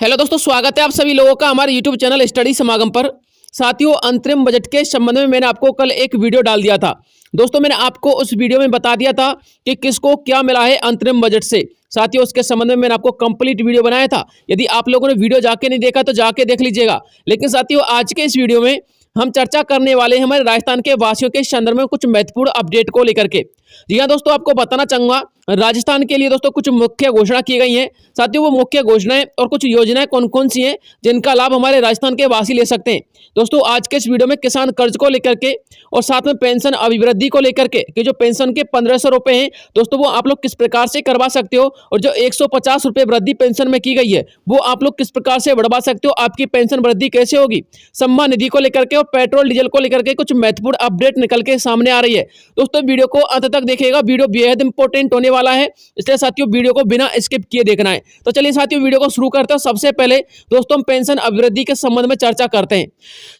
Hello दोस्तों, स्वागत है आप सभी लोगों का हमारे यूट्यूब चैनल स्टडी समागम पर। साथियों, अंतरिम बजट के संबंध में मैंने आपको कल एक वीडियो डाल दिया था। दोस्तों, मैंने आपको उस वीडियो में बता दिया था कि किसको क्या मिला है अंतरिम बजट से। साथियों, उसके संबंध में मैंने आपको कंप्लीट वीडियो बनाया था। यदि आप लोगों ने वीडियो जाके नहीं देखा तो जाके देख लीजिएगा। लेकिन साथियों, आज के इस वीडियो में हम चर्चा करने वाले हैं हमारे राजस्थान के वासियों के संदर्भ में कुछ महत्वपूर्ण अपडेट को लेकर के। जी हाँ दोस्तों, आपको बताना चाहूंगा राजस्थान के लिए दोस्तों कुछ मुख्य घोषणा की गई हैं। साथियों, वो मुख्य घोषणाएं और कुछ योजनाएं कौन कौन सी हैं जिनका लाभ हमारे राजस्थान के वासी ले सकते हैं। दोस्तों, आज के इस वीडियो में किसान कर्ज को लेकर के और साथ में पेंशन अभिवृद्धि को लेकर के कि जो पेंशन के 1500 रुपए हैं दोस्तों, वो आप लोग किस प्रकार से करवा सकते हो, और जो 150 रुपए वृद्धि पेंशन में की गई है वो आप लोग किस प्रकार से बढ़वा सकते हो, आपकी पेंशन वृद्धि कैसे होगी, सम्मान निधि को लेकर के और पेट्रोल डीजल को लेकर के कुछ महत्वपूर्ण अपडेट निकल के सामने आ रही है। दोस्तों, वीडियो को अंत तक देखिएगा, वीडियो बेहद इंपॉर्टेंट होने वाला है, इसलिए साथियों वीडियो को बिना स्किप किए देखना है। तो चलिए साथियों, वीडियो को शुरू करते हैं। सबसे पहले दोस्तों, हम पेंशन अभिवृद्धि के संबंध में चर्चा करते हैं।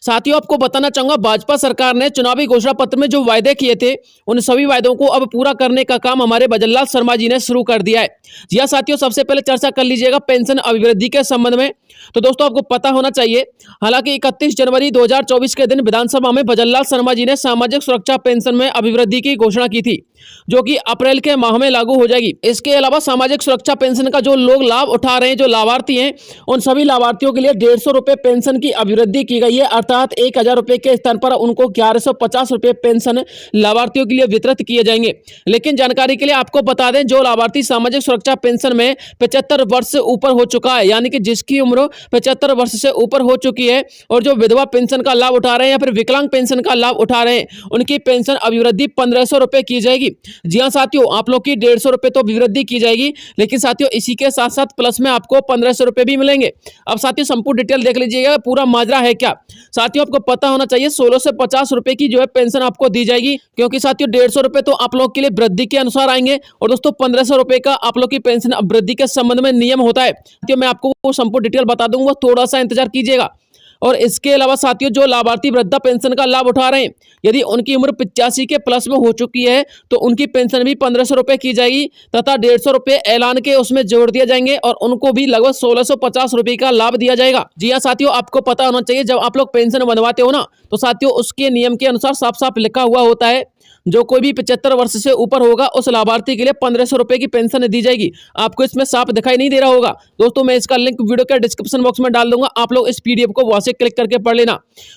साथियों, आपको बताना चाहूंगा भाजपा सरकार ने चुनावी घोषणा पत्र में जो वायदे किए थे उन सभी वायदों को अब पूरा करने का काम हमारे भजनलाल शर्मा जी ने शुरू कर दिया है। जी हाँ साथियों, सबसे पहले चर्चा कर लीजिएगा पेंशन अभिवृद्धि के संबंध में। तो दोस्तों, आपको पता होना चाहिए, हालांकि 31 जनवरी 2024 के दिन विधानसभा में भजनलाल शर्मा जी ने सामाजिक सुरक्षा पेंशन में अभिवृद्धि की घोषणा की थी, जो कि अप्रैल के माह में लागू हो जाएगी। इसके अलावा सामाजिक सुरक्षा पेंशन का जो लोग लाभ उठा रहे हैं, जो लाभार्थी हैं, उन सभी लाभार्थियों के लिए 150 रुपए पेंशन की अभिवृद्धि की गई है। अर्थात 1000 रुपए के स्थान पर उनको 1150 रुपए पेंशन लाभार्थियों के लिए वितरित किए जाएंगे। लेकिन जानकारी के लिए आपको बता दें, जो लाभार्थी सामाजिक सुरक्षा पेंशन में 75 वर्ष से ऊपर हो चुका है, यानी कि जिसकी उम्र 75 वर्ष से ऊपर हो चुकी है, और जो विधवा पेंशन का लाभ उठा रहे हैं या फिर विकलांग पेंशन का लाभ उठा रहे हैं, उनकी पेंशन अभिवृद्धि 1500 रुपए की जाएगी। जी हाँ साथियों, आप लोग की 150 रुपए तो अभिवृद्धि की जाएगी, लेकिन साथियों इसी के साथ साथ प्लस में आपको 1500 रुपए भी मिलेंगे। अब साथियों, संपूर्ण डिटेल देख लीजिएगा, पूरा माजरा है क्या। साथियों, आपको पता होना चाहिए 16 से 50 रुपए की जो है पेंशन आपको दी जाएगी, क्योंकि साथियों 150 रुपए तो आप लोग के लिए वृद्धि के अनुसार आएंगे, और दोस्तों 1500 रुपए का आप लोग की पेंशन वृद्धि के संबंध में नियम होता है। तो मैं आपको वो संपूर्ण डिटेल बता दूंगा, थोड़ा सा इंतजार कीजिएगा। और इसके अलावा साथियों, जो लाभार्थी वृद्धा पेंशन का लाभ उठा रहे हैं, यदि उनकी उम्र 85 के प्लस में हो चुकी है तो उनकी पेंशन भी 1500 रुपए की जाएगी, तथा 150 रुपए ऐलान के उसमें जोड़ दिए जाएंगे, और उनको भी लगभग 1650 रुपए का लाभ दिया जाएगा। जी हाँ साथियों, आपको पता होना चाहिए, जब आप लोग पेंशन बनवाते हो ना, तो साथियों उसके नियम के अनुसार साफ साफ लिखा हुआ होता है, जो कोई भी 75 वर्ष से ऊपर होगा उस लाभार्थी के लिए 1500 रुपए की पेंशन दी जाएगी। आपको इसमें साफ दिखाई नहीं दे रहा होगा दोस्तों, मैं इसका लिंक वीडियो के डिस्क्रिप्शन बॉक्स में डाल दूंगा, आप लोग इस पीडीएफ को वहां से क्लिक करके पढ़ लेना।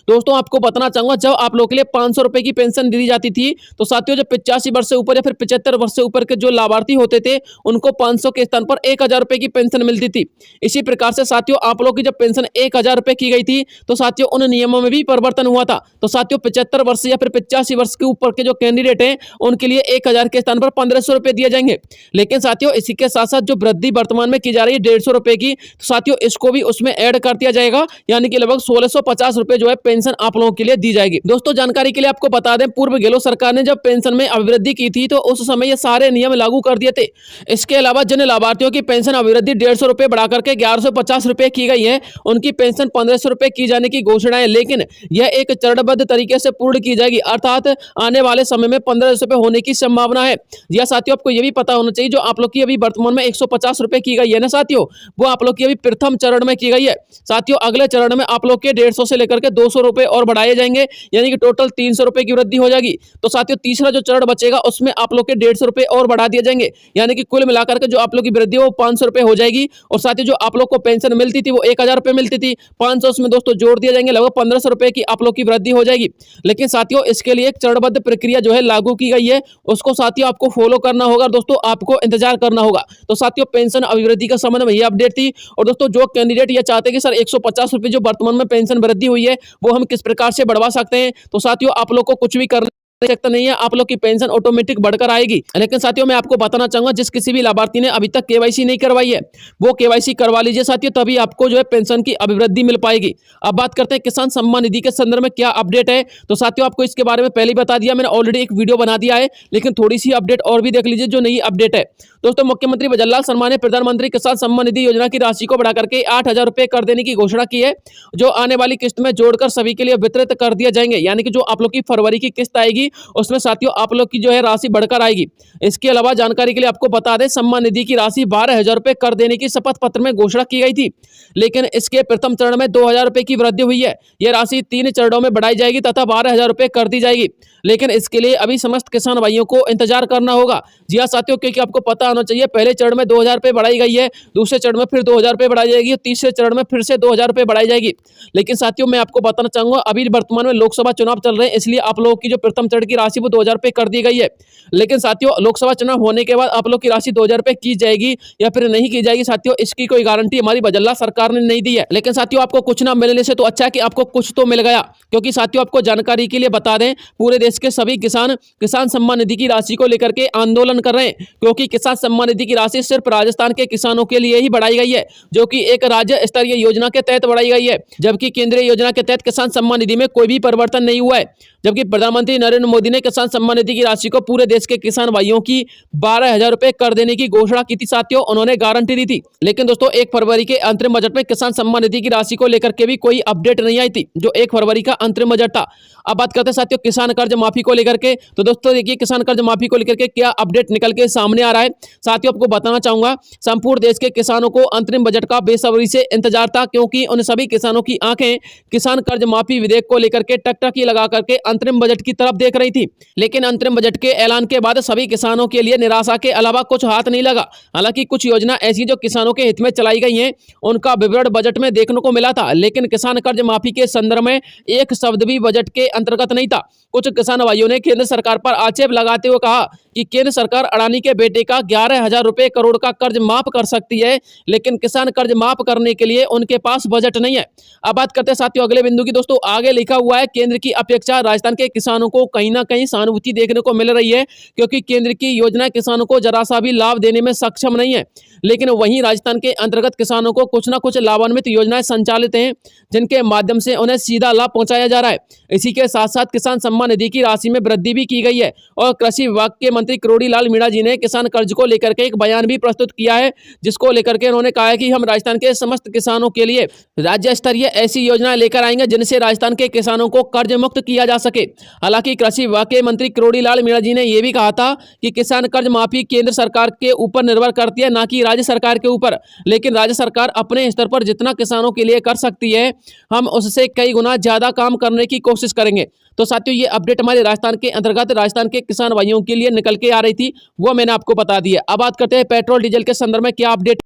दोस्तों, आपको बताना चाहूंगा, जब आप लोग के लिए 500 रुपए की पेंशन दी जाती थी, तो साथियों जो 85 वर्ष से ऊपर या फिर 75 वर्ष से ऊपर के जो लाभार्थी होते थे, उनको 500 के स्थान पर 1000 रुपए की पेंशन मिलती थी। इसी प्रकार से साथियों, आप लोग की जब पेंशन 1000 रुपए की गई थी, तो साथियों उन नियमों में भी परिवर्तन हुआ था। तो साथियों 75 वर्ष या फिर 85 वर्ष के ऊपर के जो कैंडिडेट हैं, उनके लिए 1000 के स्थान पर 1500 रुपए दिए जाएंगे। लेकिन साथियों इसी के साथ साथ जो वृद्धि वर्तमान में की जा रही है 150 रुपए की, तो साथियों इसको भी उसमें ऐड कर दिया जाएगा, यानी कि लगभग 1650 रुपए जो है पेंशन आप लोगों के लिए दी जाएगी। दोस्तों, जानकारी के लिए आपको बता दें, पूर्व गहलोत सरकार ने जब पेंशन में अभिवृद्धि की थी तो उस समय ये सारे नियम लागू कर दिए थे। इसके अलावा जिन लाभार्थियों की पेंशन अभिवृद्धि 150 रुपए बढ़ाकर के 1150 रुपए की गई है, उनकी पेंशन 1500 रुपए की जाने की घोषणा है, लेकिन यह एक चरणबद्ध तरीके से पूर्ण की जाएगी। अर्थात आने वाले समय में 1500 रुपए होने की संभावना है। जी साथियों, आपको यह भी पता होना चाहिए, जो आप लोग की अभी वर्तमान में 150 रुपए की गई है ना साथियों, वो आप लोग की अभी प्रथम चरण में की गई है। साथियों, अगले चरण में आप लोग के 150 से लेकर के 200 रुपए और बढ़ाए जाएंगे, यानी कि टोटल 300 रुपए की वृद्धि हो जाएगी। तो साथियों तीसरा जो चरण बचेगा उसमें आप लोग के 150 रुपए और बढ़ा दिए जाएंगे, यानी कि कुल मिलाकर के जो आप लोग की वृद्धि वो 500 रुपए हो जाएगी। और साथियों, जो आप लोग को पेंशन मिलती थी वो 1000 रुपए मिलती थी, 500 उसमें दोस्तों जोड़ दिए जाएंगे, लगभग 1500 रुपए की आप लोग की वृद्धि हो जाएगी। लेकिन साथियों इसके लिए एक चरणबद्ध प्रक्रिया जो है लागू की गई है, उसको साथियों आपको फॉलो करना होगा। दोस्तों, आपको इंतजार करना होगा। तो साथियों, पेंशन अभिवृद्धि का संबंध में ये अपडेट थी। और दोस्तों, जो कैंडिडेट ये चाहते हैं कि सर 150 रुपए जो वर्तमान में पेंशन वृद्धि हुई है वो हम किस प्रकार से बढ़वा सकते हैं, तो साथियों आप लोग को कुछ भी करना आवश्यकता नहीं है, आप लोग की पेंशन ऑटोमेटिक बढ़कर आएगी। लेकिन साथियों मैं आपको बताना चाहूंगा, जिस किसी भी लाभार्थी ने अभी तक केवाईसी नहीं करवाई है वो केवाईसी करवा लीजिए साथियों, तभी आपको जो है पेंशन की अभिवृद्धि मिल पाएगी। अब बात करते हैं किसान सम्मान निधि के संदर्भ में क्या अपडेट है। तो साथियों आपको इसके बारे में पहले ही बता दिया, मैंने ऑलरेडी एक वीडियो बना दिया है, लेकिन थोड़ी सी अपडेट और भी देख लीजिए जो नई अपडेट है। दोस्तों, मुख्यमंत्री भजनलाल शर्मा ने प्रधानमंत्री किसान सम्मान निधि योजना की राशि को बढ़ाकर के 8000 रुपए कर देने की घोषणा की है, जो आने वाली किस्त में जोड़कर सभी के लिए वितरित कर दिया जाएंगे। यानी कि जो आप लोग की फरवरी की किस्त आएगी जाएगी उसमें साथियों आप लोग की जो है राशि बढ़कर आएगी। इसके अलावा जानकारी के लिए आपको बता दें, सम्मान निधि की राशि 12,000 रुपए कर देने की शपथ पत्र में घोषणा की गई थी, लेकिन इसके प्रथम चरण में 2,000 रुपए की वृद्धि हुई है। यह राशि 3 चरणों में बढ़ाई जाएगी तथा 12,000 रुपए कर दी जाएगी, लेकिन इसके लिए अभी समस्त किसान भाइयों को इंतजार करना होगा। जी हाँ साथियों, क्योंकि आपको पता होना चाहिए पहले चरण में 2,000 रुपए बढ़ाई गई है, दूसरे चरण में फिर 2,000 रुपए बढ़ाई जाएगी, तीसरे चरण में फिर से 2,000 रुपए बढ़ाई जाएगी। लेकिन साथियों मैं आपको बताना चाहूंगा, अभी वर्तमान में लोकसभा चुनाव चल रहे हैं, इसलिए आप लोगों की जो प्रथम चरण की राशि वो 2,000 रुपए कर दी गई है। लेकिन साथियों लोकसभा चुनाव होने के बाद आप लोग की राशि 2,000 रुपए की जाएगी या फिर नहीं की जाएगी साथियों, इसकी कोई गारंटी हमारी बजल्ला सरकार ने नहीं दी है। लेकिन साथियों आपको कुछ ना मिलने से तो अच्छा है कि आपको कुछ तो मिल गया, क्योंकि साथियों आपको जानकारी के लिए बता दें, पूरे देश के सभी किसान सम्मान निधि की राशि को लेकर के आंदोलन कर रहे हैं, क्योंकि किसान सम्मान निधि की राशि सिर्फ राजस्थान के किसानों के लिए ही बढ़ाई गई है, जो कि एक राज्य स्तरीय योजना के तहत बढ़ाई गई है, जबकि केंद्रीय योजना के तहत किसान सम्मान निधि में कोई भी परिवर्तन नहीं हुआ है। जबकि प्रधानमंत्री नरेंद्र मोदी ने किसान सम्मान निधि की राशि को पूरे देश के किसान भाइयों की 12,000 रुपए कर देने की घोषणा की थी साथियों, उन्होंने गारंटी दी थी। लेकिन दोस्तों 1 फरवरी के अंतरिम बजट में किसान सम्मान निधि की राशि को लेकर के भी कोई अपडेट नहीं आई थी, जो 1 फरवरी का अंतरिम बजट था। अब बात करते हैं साथियों किसान कर्ज माफी को लेकर के। तो दोस्तों देखिए किसान कर्ज माफी को लेकर के क्या अपडेट निकल के सामने आ रहा है। साथियों आपको बताना चाहूंगा, संपूर्ण देश के किसानों को अंतरिम बजट का बेसब्री से इंतजार था, क्योंकि उन सभी किसानों की आंखें किसान कर्ज माफी विधेयक को लेकर के टकटकी लगा करके अंतरिम बजट की तरफ देख रही थी। लेकिन अंतरिम बजट के ऐलान के बाद सभी किसानों के लिए निराशा के अलावा कुछ हाथ नहीं लगा। हालांकि कुछ योजना ऐसी जो किसानों के हित में चलाई गई हैं, उनका विवरण बजट में देखने को मिला था, लेकिन किसान कर्ज माफी के संदर्भ में एक शब्द भी बजट के अंतर्गत नहीं था। कुछ किसान भाइयों ने केंद्र सरकार पर आक्षेप लगाते हुए कहा कि केंद्र सरकार अडानी के बेटे का 11,000 रुपए करोड़ का कर्ज माफ कर सकती है, लेकिन किसान कर्ज माफ करने के लिए उनके पास बजट नहीं है। अब बात करते हैं साथियों अगले बिंदु की। दोस्तों आगे लिखा हुआ है, केंद्र की अपेक्षा राजस्थान के किसानों को कहीं ना कहीं सहानुभूति देखने को मिल रही है, क्योंकि केंद्र की योजना किसानों को जरा सा भी लाभ देने में सक्षम नहीं है। लेकिन वहीं राजस्थान के अंतर्गत किसानों को कुछ ना कुछ लाभान्वित योजनाएं संचालित हैं, जिनके माध्यम से उन्हें सीधा लाभ पहुंचाया जा रहा है। इसी के साथ साथ किसान सम्मान निधि की राशि में वृद्धि भी की गई है, और कृषि विभाग के मंत्री किरोड़ी लाल मीणा जी ने किसान कर्ज को लेकर के एक बयान भी प्रस्तुत किया है, जिसको लेकर के उन्होंने कहा है कि हम राजस्थान के समस्त किसानों के लिए राज्य स्तरीय ऐसी योजनाएं लेकर आएंगे जिनसे राजस्थान के किसानों को कर्ज मुक्त किया जा सके। हालांकि कृषि विभाग के मंत्री किरोड़ी लाल मीणा जी ने यह भी कहा था कि किसान कर्ज माफी केंद्र सरकार के ऊपर निर्भर करती है, ना कि राज्य सरकार के ऊपर। लेकिन राज्य सरकार अपने स्तर पर जितना किसानों के लिए कर सकती है, हम उससे कई गुना ज्यादा काम करने की कोशिश करेंगे। तो साथियों ये अपडेट हमारे राजस्थान के अंतर्गत राजस्थान के किसान भाइयों के लिए निकल के आ रही थी, वो मैंने आपको बता दी है। अब बात करते हैं पेट्रोल डीजल के संदर्भ में क्या अपडेट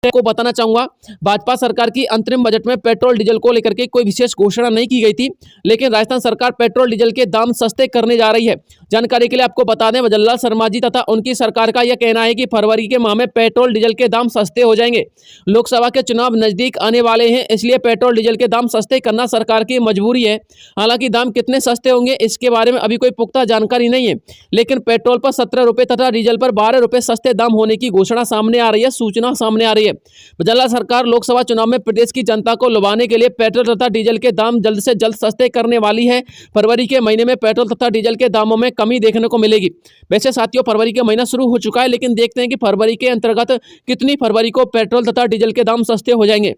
को बताना चाहूंगा। भाजपा सरकार की अंतरिम बजट में पेट्रोल डीजल को लेकर के कोई विशेष घोषणा नहीं की गई थी, लेकिन राजस्थान सरकार पेट्रोल डीजल के दाम सस्ते करने जा रही है। जानकारी के लिए आपको बता दें, वजल्लाल शर्मा जी तथा उनकी सरकार का यह कहना है कि फरवरी के माह में पेट्रोल डीजल के दाम सस्ते हो जाएंगे। लोकसभा के चुनाव नजदीक आने वाले हैं, इसलिए पेट्रोल डीजल के दाम सस्ते करना सरकार की मजबूरी है। हालांकि दाम कितने सस्ते होंगे इसके बारे में अभी कोई पुख्ता जानकारी नहीं है, लेकिन पेट्रोल पर 17 रुपए तथा डीजल पर 12 रुपए सस्ते दाम होने की घोषणा सामने आ रही है, सूचना सामने आ रही है। वजल्लाल सरकार लोकसभा चुनाव में प्रदेश की जनता को लुभाने के लिए पेट्रोल तथा डीजल के दाम जल्द से जल्द सस्ते करने वाली है। फरवरी के महीने में पेट्रोल तथा डीजल के दामों में कमी देखने को मिलेगी। वैसे साथियों फरवरी का महीना शुरू हो चुका है, लेकिन देखते हैं कि फरवरी के अंतर्गत कितनी फरवरी को पेट्रोल तथा डीजल के दाम सस्ते हो जाएंगे।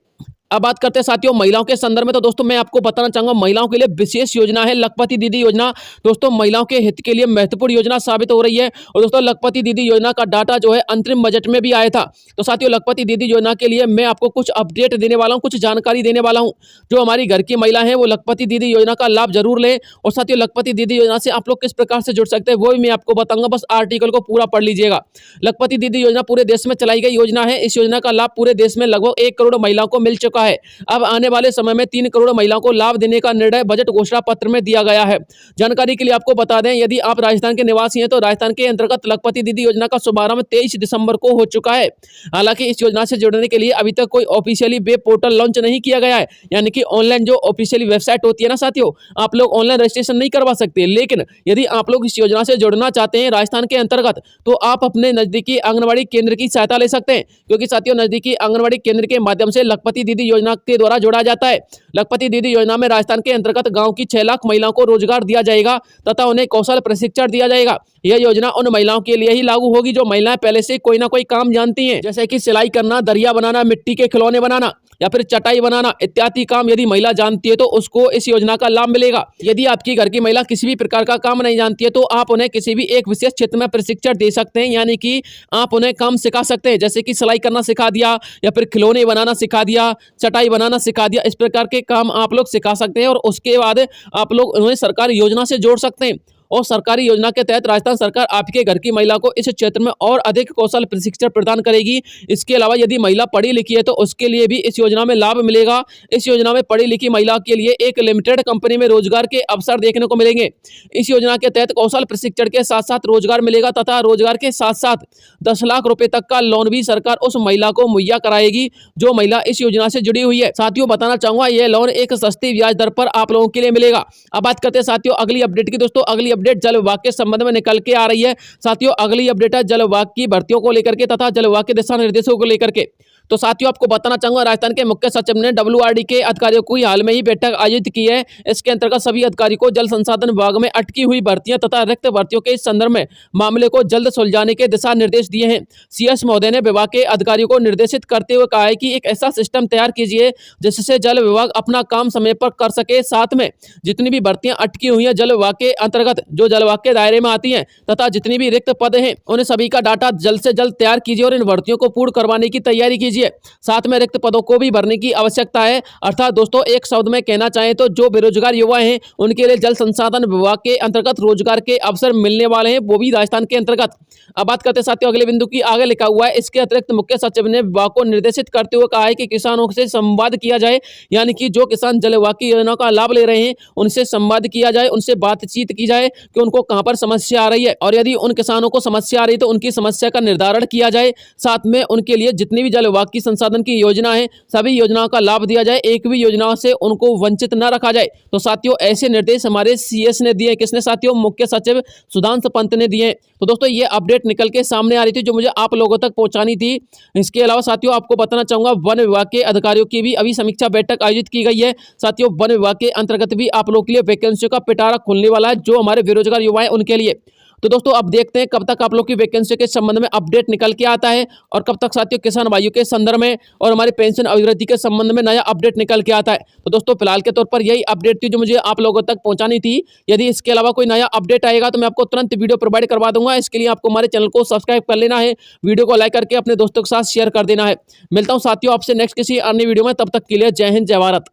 अब बात करते हैं साथियों महिलाओं के संदर्भ में। तो दोस्तों मैं आपको बताना चाहूंगा, महिलाओं के लिए विशेष योजना है लखपति दीदी योजना। दोस्तों महिलाओं के हित के लिए महत्वपूर्ण योजना साबित हो रही है। और दोस्तों लखपति दीदी योजना का डाटा जो है अंतरिम बजट में भी आया था। तो साथियों लखपति दीदी योजना के लिए मैं आपको कुछ अपडेट देने वाला हूँ, कुछ जानकारी देने वाला हूँ। जो हमारी घर की महिला है वो लखपति दीदी योजना का लाभ जरूर लें। और साथियों लखपति दीदी योजना से आप लोग किस प्रकार से जुड़ सकते हैं वो भी मैं आपको बताऊंगा, बस आर्टिकल को पूरा पढ़ लीजिएगा। लखपति दीदी योजना पूरे देश में चलाई गई योजना है। इस योजना का लाभ पूरे देश में लगभग 1 करोड़ महिलाओं को मिल चुका है। अब आने वाले समय में 3 करोड़ महिलाओं को लाभ देने का निर्णय बजट घोषणा पत्र में दिया गया है। जानकारी के लिए आपको बता दें, यदि आप राजस्थान के निवासी हैं तो राजस्थान के अंतर्गत लखपति दीदी योजना का शुभारंभ 23 दिसंबर को हो चुका है। हालांकि इस योजना से जुड़ने के लिए अभी तक कोई ऑफिशियली वेब पोर्टल लॉन्च नहीं किया गया है, यानी कि ऑनलाइन जो ऑफिशियली वेबसाइट होती है ना साथियों, आप लोग ऑनलाइन रजिस्ट्रेशन नहीं करवा सकते। लेकिन यदि आप लोग इस योजना से जुड़ना चाहते हैं राजस्थान के अंतर्गत, तो आप अपने नजदीकी आंगनबाड़ी केंद्र की सहायता ले सकते हैं, क्योंकि साथियों नजदीकी आंगनबाड़ी केंद्र के माध्यम से लखपति दीदी योजना के द्वारा जोड़ा जाता है। लखपति दीदी योजना में राजस्थान के अंतर्गत गांव की 6 लाख महिलाओं को रोजगार दिया जाएगा तथा उन्हें कौशल प्रशिक्षण दिया जाएगा। यह योजना उन महिलाओं के लिए ही लागू होगी जो महिलाएं पहले से कोई ना कोई काम जानती हैं, जैसे कि सिलाई करना, दरिया बनाना, मिट्टी के खिलौने बनाना। या फिर चटाई बनाना इत्यादि काम यदि महिला जानती है तो उसको इस योजना का लाभ मिलेगा। यदि आपकी घर की महिला किसी भी प्रकार का काम नहीं जानती है तो आप उन्हें किसी भी एक विशेष क्षेत्र में प्रशिक्षण दे सकते हैं, यानी कि आप उन्हें काम सिखा सकते हैं, जैसे कि सिलाई करना सिखा दिया या फिर खिलौने बनाना सिखा दिया, चटाई बनाना सिखा दिया। इस प्रकार के काम आप लोग सिखा सकते हैं और उसके बाद आप लोग उन्हें सरकारी योजना से जोड़ सकते हैं। और सरकारी योजना के तहत राजस्थान सरकार आपके घर की महिला को इस क्षेत्र में और अधिक कौशल प्रशिक्षण प्रदान करेगी। इसके अलावा यदि महिला पढ़ी लिखी है तो उसके लिए भी इस योजना में लाभ मिलेगा। इस योजना में पढ़ी लिखी महिला के लिए एक लिमिटेड कंपनी में रोजगार के अवसर देखने को मिलेंगे। इस योजना के तहत कौशल प्रशिक्षण के साथ साथ रोजगार मिलेगा तथा रोजगार के साथ साथ 10 लाख रुपए तक का लोन भी सरकार उस महिला को मुहैया कराएगी जो महिला इस योजना से जुड़ी हुई है। साथियों, बताना चाहूंगा यह लोन एक सस्ती ब्याज दर पर आप लोगों के लिए मिलेगा। अब बात करते हैं साथियों अगली अपडेट की। दोस्तों, अगली अपडेट जल विभाग के संबंध में निकल के आ रही है। साथियों, अगली अपडेट है जल विभाग की भर्तियों को लेकर के तथा जल विभाग के दिशा निर्देशों को लेकर के। तो साथियों, आपको बताना चाहूंगा राजस्थान के मुख्य सचिव ने WRD के अधिकारियों को हाल में ही बैठक आयोजित की है। इसके अंतर्गत सभी अधिकारियों को जल संसाधन विभाग में अटकी हुई भर्तियां तथा रिक्त भर्तियों के संदर्भ में मामले को जल्द सुलझाने के दिशा निर्देश दिए हैं। CS महोदय ने विभाग के अधिकारियों को निर्देशित करते हुए कहा है कि एक ऐसा सिस्टम तैयार कीजिए जिससे जल विभाग अपना काम समय पर कर सके। साथ में जितनी भी भर्तियां अटकी हुई है जल विभाग के अंतर्गत जो जल विभाग के दायरे में आती हैं तथा जितनी भी रिक्त पद हैं उन्हें सभी का डाटा जल्द से जल्द तैयार कीजिए और इन भर्तियों को पूर्ण करवाने की तैयारी कीजिए। साथ में रिक्त पदों को भी भरने की आवश्यकता है। अर्थात दोस्तों, एक शब्द में कहना चाहें तो जो बेरोजगार युवा हैं उनके लिए जल संसाधन विभाग के अंतर्गत रोजगार के अवसर मिलने वाले हैं, वो भी राजस्थान के अंतर्गत। अब बात करते हैं साथियों अगले बिंदु की। आगे लिखा हुआ है, इसके अतिरिक्त मुख्य सचिव ने विभाग को निर्देशित करते हुए कहा है कि किसानों से संवाद किया जाए, यानी कि जो किसान जल विभाग की योजना का लाभ ले रहे हैं उनसे संवाद किया जाए, उनसे बातचीत की जाए कि उनको कहां पर समस्या आ रही है और यदि उन किसानों को समस्या आ रही है तो उनकी समस्या का निर्धारण किया जाए। साथ में उनके लिए जितनी भी जल विभाग की संसाधन की योजना है सभी योजनाओं का लाभ दिया जाए, एक भी योजना से उनको वंचित न रखा जाए। तो साथियों, ऐसे निर्देश हमारे CS ने दिए। किसने साथियों? मुख्य सचिव सुधांशु पंत ने दिए। तो दोस्तों, ये अपडेट निकल के सामने आ रही थी जो मुझे आप लोगों तक पहुंचानी थी। इसके अलावा साथियों, आपको बताना चाहूंगा वन विभाग के अधिकारियों की भी अभी समीक्षा बैठक आयोजित की गई है। साथियों, वन विभाग के अंतर्गत भी आप लोगों के लिए वैकेंसियों का पिटारा खुलने वाला है जो हमारे बेरोजगार युवा है उनके लिए। तो दोस्तों, अब देखते हैं कब तक आप लोग की वैकेंसी के संबंध में अपडेट निकल के आता है और कब तक साथियों किसान भाइयों के संदर्भ में और हमारे पेंशन अभिवृद्धि के संबंध में नया अपडेट निकल के आता है। तो दोस्तों, फिलहाल के तौर पर यही अपडेट थी जो मुझे आप लोगों तक पहुंचानी थी। यदि इसके अलावा कोई नया अपडेट आएगा तो मैं आपको तुरंत वीडियो प्रोवाइड करवा दूंगा। इसके लिए आपको हमारे चैनल को सब्सक्राइब कर लेना है, वीडियो को लाइक करके अपने दोस्तों के साथ शेयर कर देना है। मिलता हूँ साथियों आपसे नेक्स्ट किसी अन्य वीडियो में, तब तक के लिए जय हिंद जय भारत।